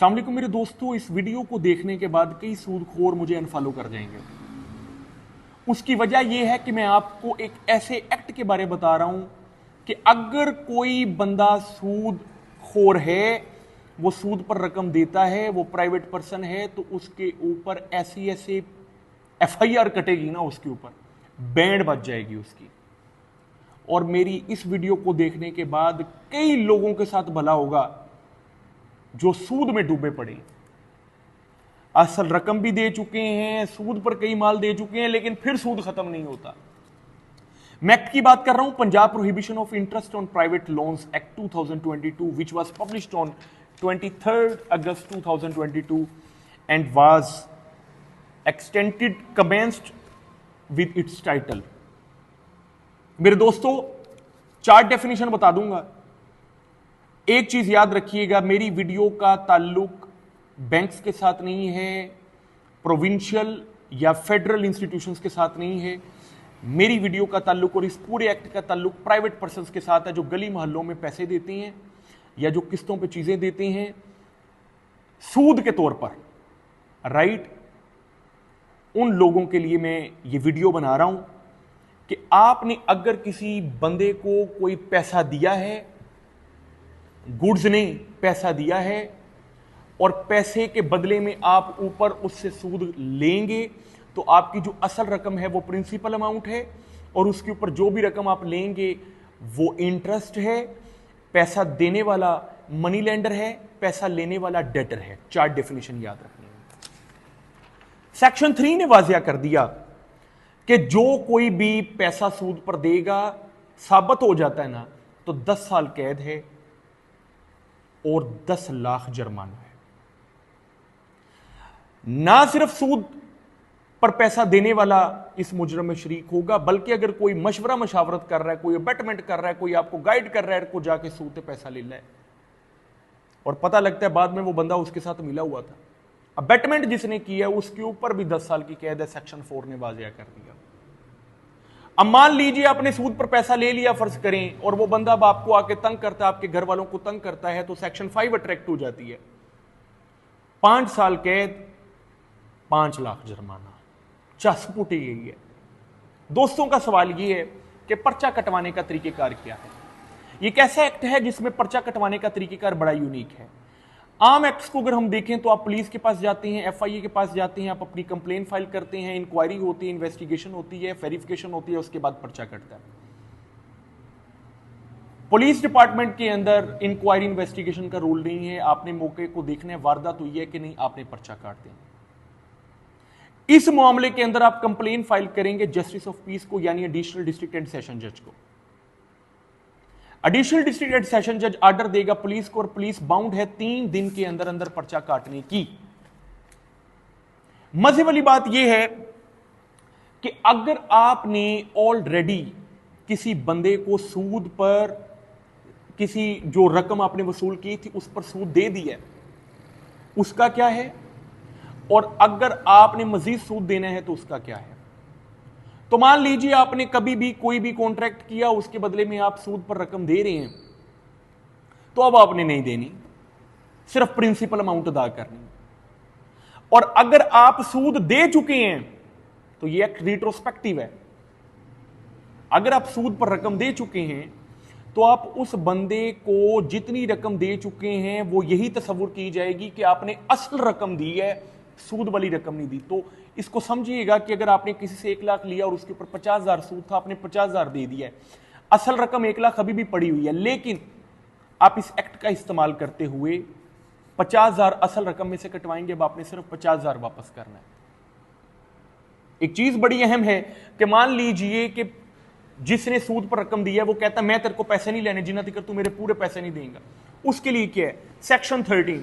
अस्सलाम वालेकुम मेरे दोस्तों, इस वीडियो को देखने के बाद कई सूदखोर मुझे अनफॉलो कर जाएंगे। उसकी वजह यह है कि मैं आपको एक ऐसे एक्ट के बारे में बता रहा हूं कि अगर कोई बंदा सूदखोर है, वो सूद पर रकम देता है, वो प्राइवेट पर्सन है, तो उसके ऊपर ऐसी ऐसे एफआईआर कटेगी ना, उसके ऊपर बैंड बज जाएगी उसकी। और मेरी इस वीडियो को देखने के बाद कई लोगों के साथ भला होगा जो सूद में डूबे पड़े, असल रकम भी दे चुके हैं, सूद पर कई माल दे चुके हैं, लेकिन फिर सूद खत्म नहीं होता। मैं एक्ट की बात कर रहा हूं, Punjab prohibition of interest on private loans act 2022 which was published on 23 August 2022 and was extended commenced with its title. मेरे दोस्तों, 4 डेफिनेशन बता दूंगा। एक चीज याद रखिएगा, मेरी वीडियो का ताल्लुक बैंक्स के साथ नहीं है, प्रोविंशियल या फेडरल इंस्टीट्यूशंस के साथ नहीं है। मेरी वीडियो का ताल्लुक और इस पूरे एक्ट का ताल्लुक प्राइवेट पर्संस के साथ है, जो गली मोहल्लों में पैसे देते हैं या जो किस्तों पे चीजें देते हैं सूद के तौर पर, राइट। उन लोगों के लिए मैं ये वीडियो बना रहा हूं कि आपने अगर किसी बंदे को कोई पैसा दिया है, गुड्स नहीं, पैसा दिया है, और पैसे के बदले में आप ऊपर उससे सूद लेंगे, तो आपकी जो असल रकम है वो प्रिंसिपल अमाउंट है, और उसके ऊपर जो भी रकम आप लेंगे वो इंटरेस्ट है। पैसा देने वाला मनी लेंडर है, पैसा लेने वाला डेटर है। 4 डेफिनेशन याद रखनी है। सेक्शन 3 ने वाजिया कर दिया कि जो कोई भी पैसा सूद पर देगा, साबित हो जाता है ना, तो 10 साल कैद है और 10 लाख जुर्माना है। ना सिर्फ सूद पर पैसा देने वाला इस मुजरम में शरीक होगा, बल्कि अगर कोई मशवरत कर रहा है, कोई अबेटमेंट कर रहा है, कोई आपको गाइड कर रहा है, को जाके सूद पे पैसा ले रहा है, और पता लगता है बाद में वो बंदा उसके साथ मिला हुआ था, अबेटमेंट जिसने किया उसके ऊपर भी 10 साल की कैद है। सेक्शन 4 ने वाजिया कर दिया। अब मान लीजिए आपने सूद पर पैसा ले लिया, फर्ज करें, और वो बंदा अब आपको आके तंग करता है, आपके घर वालों को तंग करता है, तो सेक्शन 5 अट्रैक्ट हो जाती है। 5 साल कैद, 5 लाख जुर्माना, चस्पुटी गई है। दोस्तों का सवाल यह है कि पर्चा कटवाने का तरीकेकार क्या है। यह एक ऐसा एक्ट है जिसमें पर्चा कटवाने का तरीकेकार बड़ा यूनिक है। आम एक्ट्स को अगर हम देखें तो आप पुलिस के पास जाते हैं, एफआईए के पास जाते हैं, आप अपनी कंप्लेन फाइल करते हैं, इंक्वायरी होती है, इन्वेस्टिगेशन होती है, वेरिफिकेशन होती है, उसके बाद पर्चा कटता है। पुलिस डिपार्टमेंट के अंदर इंक्वायरी इन्वेस्टिगेशन का रूल नहीं है। आपने मौके को देखना है, वारदात हुई है कि नहीं, आपने पर्चा काट देना। इस मामले के अंदर आप कंप्लेन फाइल करेंगे जस्टिस ऑफ पीस को, यानी एडिशनल डिस्ट्रिक्ट एंड सेशन जज को। एडिशनल डिस्ट्रिक्ट एंड सेशन जज ऑर्डर देगा पुलिस को, और पुलिस बाउंड है 3 दिन के अंदर अंदर पर्चा काटने की। मजे वाली बात यह है कि अगर आपने ऑलरेडी किसी बंदे को सूद पर, किसी जो रकम आपने वसूल की थी उस पर सूद दे दिया, उसका क्या है, और अगर आपने मजीद सूद देना है तो उसका क्या है। तो मान लीजिए आपने कभी भी कोई भी कॉन्ट्रैक्ट किया, उसके बदले में आप सूद पर रकम दे रहे हैं, तो अब आपने नहीं देनी, सिर्फ प्रिंसिपल अमाउंट अदा करनी। और अगर आप सूद दे चुके हैं तो यह एक रिट्रोस्पेक्टिव है। अगर आप सूद पर रकम दे चुके हैं तो आप उस बंदे को जितनी रकम दे चुके हैं वो यही तस्वुर की जाएगी कि आपने असल रकम दी है, सूद वाली रकम नहीं दी। तो इसको समझिएगा कि अगर आपने किसी से 1 लाख लिया और उसके ऊपर 50,000 सूद था, आपने 50,000 दे दिया है, असल रकम 1 लाख अभी भी पड़ी हुई है, लेकिन आप इस एक्ट का इस्तेमाल करते हुए 50,000 असल रकम में से कटवाएंगे। अब आपने सिर्फ 50,000 वापस करना है। एक चीज बड़ी अहम है कि मान लीजिए कि जिसने सूद पर रकम दी है वो कहता है मैं तेरे को पैसे नहीं लेने जिन्ना तक तू मेरे पूरे पैसे नहीं देगा। उसके लिए क्या है, सेक्शन 13,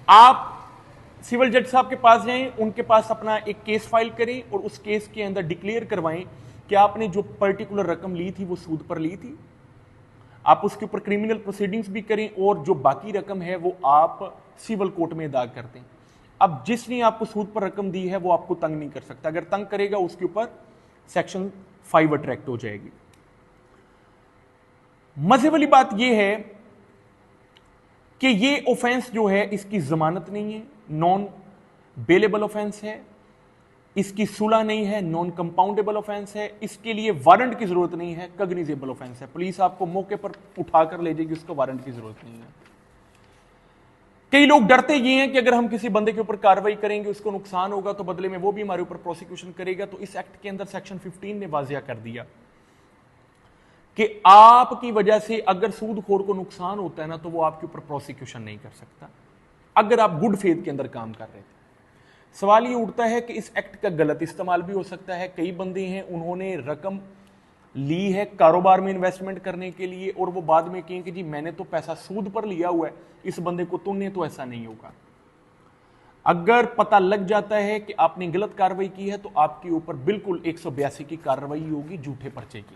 आप सिविल जज साहब के पास जाएं, उनके पास अपना एक केस फाइल करें और उस केस के अंदर डिक्लेयर करवाएं कि आपने जो पर्टिकुलर रकम ली थी वो सूद पर ली थी। आप उसके ऊपर क्रिमिनल प्रोसीडिंग्स भी करें, और जो बाकी रकम है वो आप सिविल कोर्ट में अदा कर दें। अब जिसने आपको सूद पर रकम दी है वो आपको तंग नहीं कर सकता, अगर तंग करेगा उसके ऊपर सेक्शन 5 अट्रैक्ट हो जाएगी। मजे वाली बात यह है कि ये ऑफेंस जो है इसकी जमानत नहीं है, नॉन बेलेबल ऑफेंस है, इसकी सुलह नहीं है, नॉन कंपाउंडेबल ऑफेंस है, इसके लिए वारंट की जरूरत नहीं है, कग्निजेबल ऑफेंस है। पुलिस आपको मौके पर उठाकर ले जाएगी, उसको वारंट की जरूरत नहीं है। कई लोग डरते ये हैं कि अगर हम किसी बंदे के ऊपर कार्रवाई करेंगे उसको नुकसान होगा तो बदले में वो भी हमारे ऊपर प्रोसिक्यूशन करेगा। तो इस एक्ट के अंदर सेक्शन 15 ने वाजिया कर दिया कि आपकी वजह से अगर सूदखोर को नुकसान होता है ना तो वो आपके ऊपर प्रोसिक्यूशन नहीं कर सकता, अगर आप गुड फेथ के अंदर काम कर रहे थे। सवाल ये उठता है कि इस एक्ट का गलत इस्तेमाल भी हो सकता है। कई बंदे हैं उन्होंने रकम ली है कारोबार में इन्वेस्टमेंट करने के लिए और वो बाद में कहें कि जी मैंने तो पैसा सूद पर लिया हुआ है, इस बंदे को तुमने, तो ऐसा नहीं होगा। अगर पता लग जाता है कि आपने गलत कार्रवाई की है तो आपके ऊपर बिल्कुल 182 की कार्रवाई होगी, झूठे पर्चे की।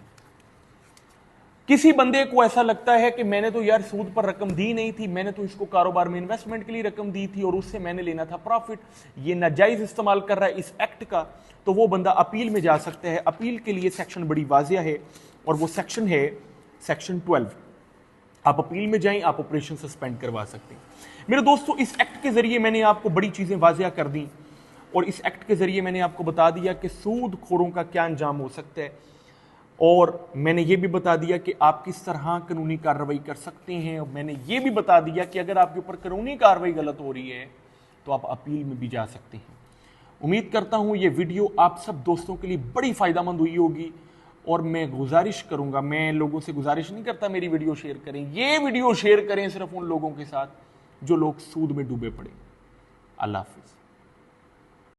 किसी बंदे को ऐसा लगता है कि मैंने तो यार सूद पर रकम दी नहीं थी, मैंने तो इसको कारोबार में इन्वेस्टमेंट के लिए रकम दी थी और उससे मैंने लेना था प्रॉफिट, ये नाजायज इस्तेमाल कर रहा है इस एक्ट का, तो वो बंदा अपील में जा सकता है। अपील के लिए सेक्शन बड़ी वाजिया है और वो सेक्शन है सेक्शन 12। आप अपील में जाएं, आप ऑपरेशन सस्पेंड करवा सकते हैं। मेरे दोस्तों, इस एक्ट के जरिए मैंने आपको बड़ी चीजें वाजिया कर दी और इस एक्ट के जरिए मैंने आपको बता दिया कि सूदखोरों का क्या अंजाम हो सकता है और मैंने ये भी बता दिया कि आप किस तरह कानूनी कार्रवाई कर सकते हैं। और मैंने ये भी बता दिया कि अगर आपके ऊपर कानूनी कार्रवाई गलत हो रही है तो आप अपील में भी जा सकते हैं। उम्मीद करता हूं ये वीडियो आप सब दोस्तों के लिए बड़ी फायदेमंद हुई होगी और मैं गुजारिश करूंगा, मैं लोगों से गुजारिश नहीं करता मेरी वीडियो शेयर करें, ये वीडियो शेयर करें सिर्फ उन लोगों के साथ जो लोग सूद में डूबे पड़े। अल्लाह हाफिज।